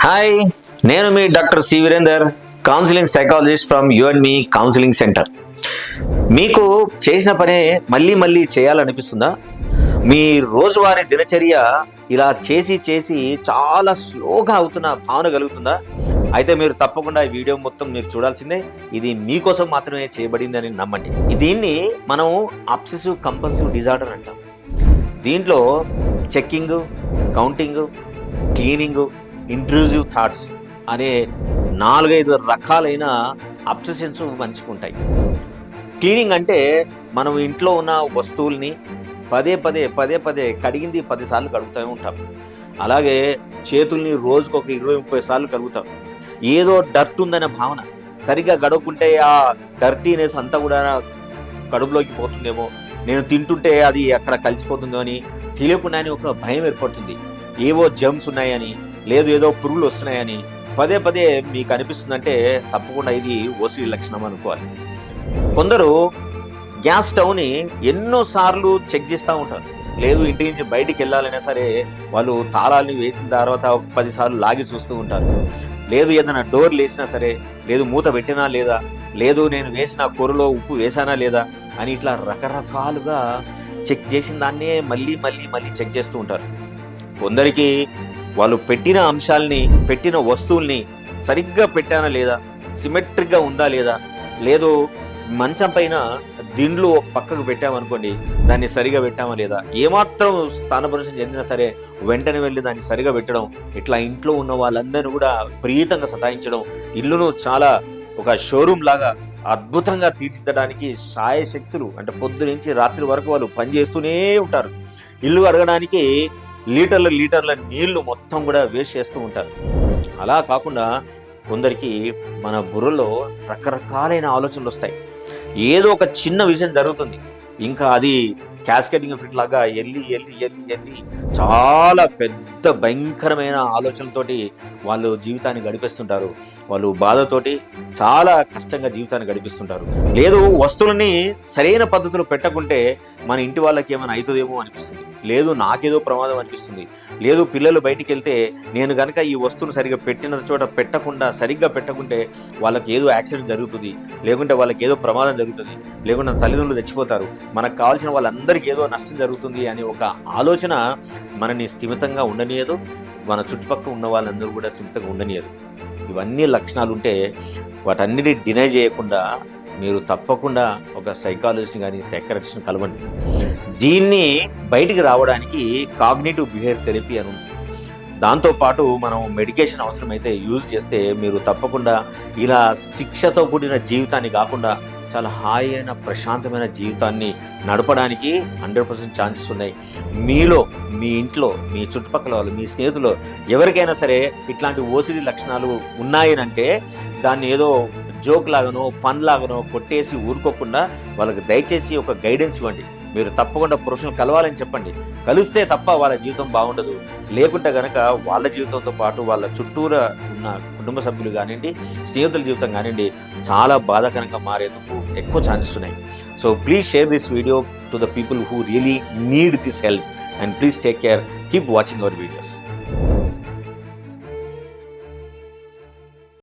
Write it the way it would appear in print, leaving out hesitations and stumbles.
Hi, నేను మీ doctor C Veerender, counselling psychologist from మీ కౌన్సిలింగ్ సెంటర్. మీకు చేసిన పనే మళ్ళీ మళ్ళీ చేయాలనిపిస్తుందా? మీ రోజువారీ దినచర్య ఇలా చేసి చేసి చాలా స్లోగా అవుతున్న భావన కలుగుతుందా? అయితే మీరు తప్పకుండా ఈ వీడియో మొత్తం మీరు చూడాల్సిందే. ఇది మీకోసం మాత్రమే చేయబడిందని నమ్మండి. దీన్ని మనం అబ్సెసివ్ కంపల్సివ్ డిజార్డర్ అంటాం. దీంట్లో checking, counting, cleaning, intrusive thoughts అనే 4-5 రకాలైన అబ్సెషన్స్ మనిషికి ఉంటాయి. క్లీనింగ్ అంటే మనం ఇంట్లో ఉన్న వస్తువుల్ని పదే పదే కడిగింది 10 సార్లు కడుగుతూ ఉంటాం. అలాగే చేతుల్ని రోజుకు ఒక 20-30 సార్లు కడుగుతాం. ఏదో డర్ట్ ఉందనే భావన, సరిగ్గా గడవకుంటే ఆ డర్టీనెస్ అంతా కూడా కడుపులోకి పోతుందేమో, నేను తింటుంటే అది అక్కడ కలిసిపోతుందో అని తెలియకుండానే ఒక భయం ఏర్పడుతుంది. ఏవో జమ్స్ ఉన్నాయని, లేదు ఏదో పురుగులు వస్తున్నాయని పదే మీకు అనిపిస్తుందంటే తప్పకుండా ఇది ఓసిడి లక్షణం అనుకోవాలి. కొందరు గ్యాస్ స్టవ్ని ఎన్నోసార్లు చెక్ చేస్తూ ఉంటారు. లేదు ఇంటి నుంచి బయటికి వెళ్ళాలైనా సరే వాళ్ళు తాళాలని వేసిన తర్వాత 10 సార్లు లాగి చూస్తూ ఉంటారు. లేదు ఏదైనా డోర్ వేసినా సరే, లేదు మూత పెట్టినా లేదా, లేదు నేను వేసిన కూరలో ఉప్పు వేసానా లేదా అని ఇట్లా రకరకాలుగా చెక్ చేసిన దాన్నే మళ్ళీ చెక్ చేస్తూ ఉంటారు. కొందరికి వాళ్ళు పెట్టిన అంశాలని, పెట్టిన వస్తువుల్ని సరిగ్గా పెట్టానా లేదా, సిమెట్రిక్గా ఉందా లేదా, లేదు మంచం పైన దిండ్లు ఒక పక్కకు పెట్టామనుకోండి, దాన్ని సరిగా పెట్టామా లేదా, ఏమాత్రం స్థానభ్రంశం చెందినా సరే వెంటనే వెళ్ళి దాన్ని సరిగా పెట్టడం, ఇట్లా ఇంట్లో ఉన్న వాళ్ళందరినీ కూడా విపరీతంగా సతాయించడం, ఇల్లును చాలా ఒక షోరూమ్ లాగా అద్భుతంగా తీర్చిదిద్దడానికి శాయశక్తులు అంటే పొద్దు నుంచి రాత్రి వరకు వాళ్ళు పనిచేస్తూనే ఉంటారు. ఇల్లు అడగడానికి లీటర్ల నీళ్లు మొత్తం కూడా వేస్ట్ చేస్తూ ఉంటారు. అలా కాకుండా కొందరికి మన బుర్రలో రకరకాలైన ఆలోచనలు వస్తాయి. ఏదో ఒక చిన్న విషయం జరుగుతుంది, ఇంకా అది క్యాస్కేడింగ్ ఎఫెక్ట్ లాగా వెళ్ళి చాలా పెద్ద భయంకరమైన ఆలోచనలతోటి వాళ్ళు జీవితాన్ని గడిపేస్తుంటారు. వాళ్ళు బాధతోటి చాలా కష్టంగా జీవితాన్ని గడిపిస్తుంటారు. లేదు వస్తువులని సరైన పద్ధతిలో పెట్టకుంటే మన ఇంటి వాళ్ళకి ఏమైనా అవుతుందేమో అనిపిస్తుంది, లేదు నాకేదో ప్రమాదం అనిపిస్తుంది, లేదు పిల్లలు బయటికి వెళ్తే నేను కనుక ఈ వస్తువును సరిగ్గా పెట్టిన చోట పెట్టకుండా సరిగ్గా పెట్టకుంటే వాళ్ళకి ఏదో యాక్సిడెంట్ జరుగుతుంది, లేకుంటే వాళ్ళకి ఏదో ప్రమాదం జరుగుతుంది, లేకుంటే తల్లిదండ్రులు చచ్చిపోతారు, మనకు కావాల్సిన వాళ్ళందరికీ ఏదో నష్టం జరుగుతుంది అని ఒక ఆలోచన మనని స్థిమితంగా ఉండనియదు, మన చుట్టుపక్కల ఉన్న వాళ్ళందరూ కూడా స్థిమితంగా ఉండనియదు. ఇవన్నీ లక్షణాలు ఉంటే వాటన్నిటి డినై చేయకుండా మీరు తప్పకుండా ఒక సైకాలజిస్ట్ని కానీ సైకాలజిస్ట్ని కలవండి. దీన్ని బయటికి రావడానికి కాగ్నిటివ్ బిహేవియర్ థెరపీ అని ఉంది. దాంతోపాటు మనం మెడికేషన్ అవసరమైతే యూజ్ చేస్తే మీరు తప్పకుండా ఇలా శిక్షతో కూడిన జీవితాన్ని కాకుండా చాలా హాయి అయిన ప్రశాంతమైన జీవితాన్ని నడపడానికి 100% ఛాన్సెస్ ఉన్నాయి. మీలో, మీ ఇంట్లో, మీ చుట్టుపక్కల వాళ్ళు, మీ స్నేహితులు ఎవరికైనా సరే ఇట్లాంటి ఓసిడి లక్షణాలు ఉన్నాయనంటే దాన్ని ఏదో జోక్ లాగానో ఫన్ లాగానో కొట్టేసి ఊరుకోకుండా వాళ్ళకి దయచేసి ఒక గైడెన్స్ ఇవ్వండి. మీరు తప్పకుండా ప్రొఫెషనల్ కలవాలని చెప్పండి. కలిస్తే తప్ప వాళ్ళ జీవితం బాగుండదు. లేకుంటే కనుక వాళ్ళ జీవితంతో పాటు వాళ్ళ చుట్టూరా ఉన్న కుటుంబ సభ్యులు కానివ్వండి, స్నేహితుల జీవితం కానివ్వండి చాలా బాధాకరంగా మారేందుకు ఎక్కువ ఛాన్సెస్ ఉన్నాయి. So please share this video to the people who really need this help and please take care. Keep watching our videos.